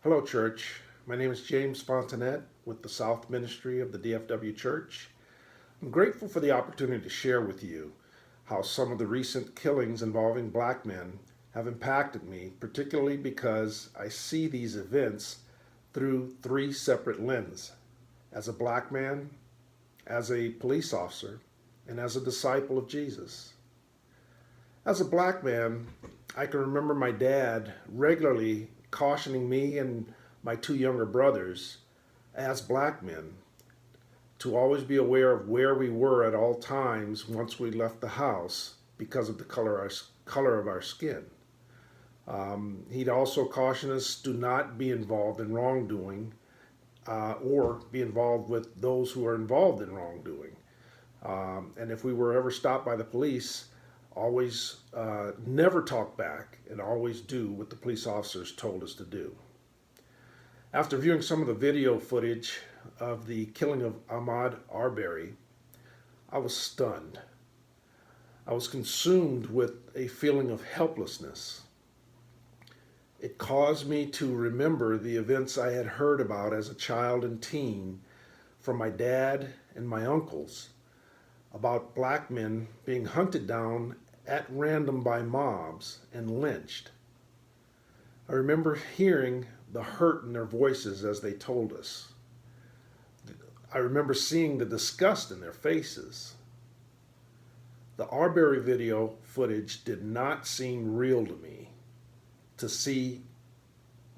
Hello, church. My name is James Fontanet with the South Ministry of the DFW Church. I'm grateful for the opportunity to share with you how some of the recent killings involving black men have impacted me, particularly because I see these events through three separate lenses: as a black man, as a police officer, and as a disciple of Jesus. As a black man, I can remember my dad regularly cautioning me and my two younger brothers, as black men, to always be aware of where we were at all times once we left the house because of the color of our skin. He'd also caution us to not be involved in wrongdoing or be involved with those who are involved in wrongdoing. And if we were ever stopped by the police, always never talk back and always do what the police officers told us to do. After viewing some of the video footage of the killing of Ahmaud Arbery, I was stunned. I was consumed with a feeling of helplessness. It caused me to remember the events I had heard about as a child and teen from my dad and my uncles about black men being hunted down at random by mobs and lynched. I remember hearing the hurt in their voices as they told us. I remember seeing the disgust in their faces. The Arbery video footage did not seem real to me. To see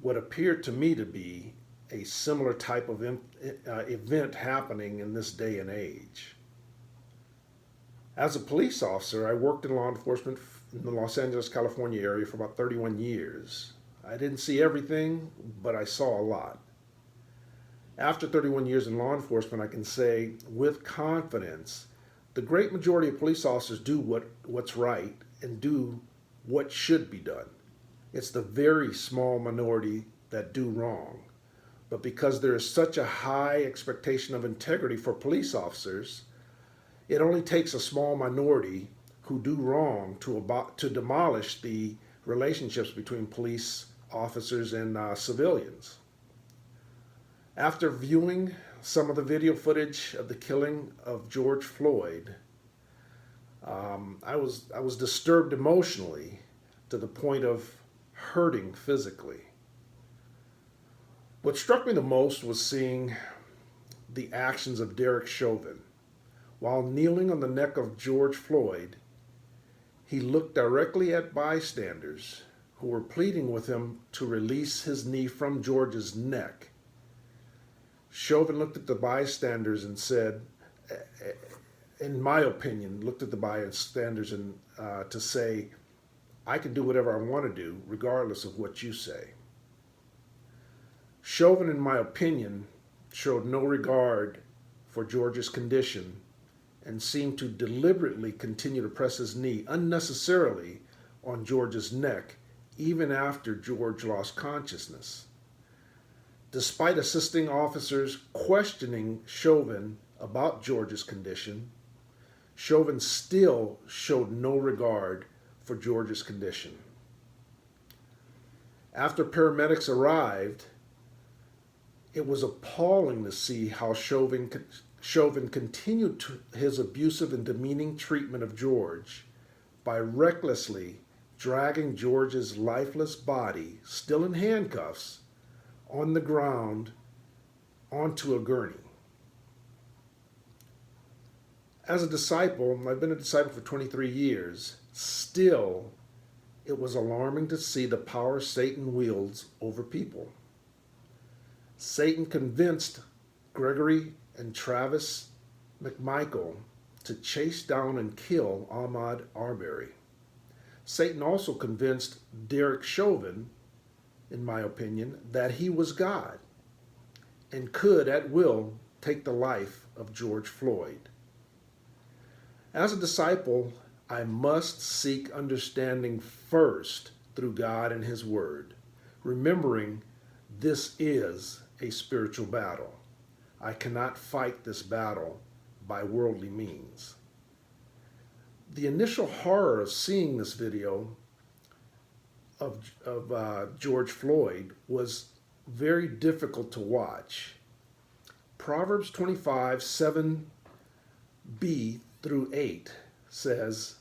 what appeared to me to be a similar type of event happening in this day and age. As a police officer, I worked in law enforcement in the Los Angeles, California area for about 31 years. I didn't see everything, but I saw a lot. After 31 years in law enforcement, I can say with confidence, the great majority of police officers do what's right and do what should be done. It's the very small minority that do wrong. But because there is such a high expectation of integrity for police officers, it only takes a small minority who do wrong to demolish the relationships between police officers and civilians. After viewing some of the video footage of the killing of George Floyd, I was disturbed emotionally to the point of hurting physically. What struck me the most was seeing the actions of Derek Chauvin. While kneeling on the neck of George Floyd, he looked directly at bystanders who were pleading with him to release his knee from George's neck. Chauvin looked at the bystanders and said, in my opinion, looked at the bystanders and to say, I can do whatever I want to do, regardless of what you say. Chauvin, in my opinion, showed no regard for George's condition and seemed to deliberately continue to press his knee unnecessarily on George's neck, even after George lost consciousness. Despite assisting officers questioning Chauvin about George's condition, Chauvin still showed no regard for George's condition. After paramedics arrived, it was appalling to see how Chauvin continued his abusive and demeaning treatment of George by recklessly dragging George's lifeless body, still in handcuffs, on the ground onto a gurney. As a disciple, I've been a disciple for 23 years, still it was alarming to see the power Satan wields over people. Satan convinced Gregory and Travis McMichael to chase down and kill Ahmaud Arbery. Satan also convinced Derek Chauvin, in my opinion, that he was God and could at will take the life of George Floyd. As a disciple, I must seek understanding first through God and His Word, remembering this is a spiritual battle. I cannot fight this battle by worldly means. The initial horror of seeing this video of George Floyd was very difficult to watch. Proverbs 25, 7b through 8 says,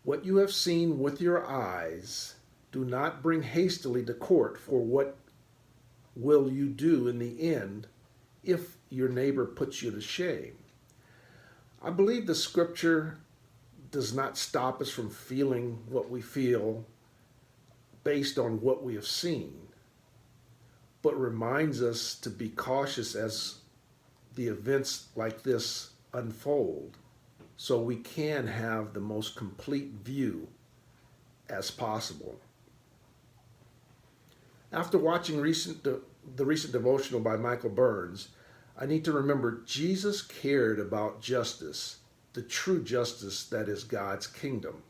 "What you have seen with your eyes, do not bring hastily to court, for what will you do in the end if your neighbor puts you to shame?" I believe the scripture does not stop us from feeling what we feel based on what we have seen, but reminds us to be cautious as the events like this unfold so we can have the most complete view as possible. After watching the recent devotional by Michael Burns, I need to remember Jesus cared about justice, the true justice that is God's kingdom.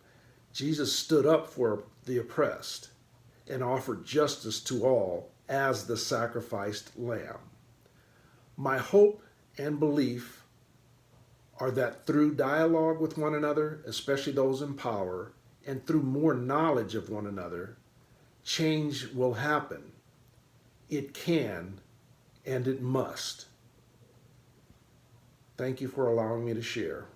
Jesus stood up for the oppressed and offered justice to all as the sacrificed lamb. My hope and belief are that through dialogue with one another, especially those in power, and through more knowledge of one another, change will happen. It can and it must. Thank you for allowing me to share.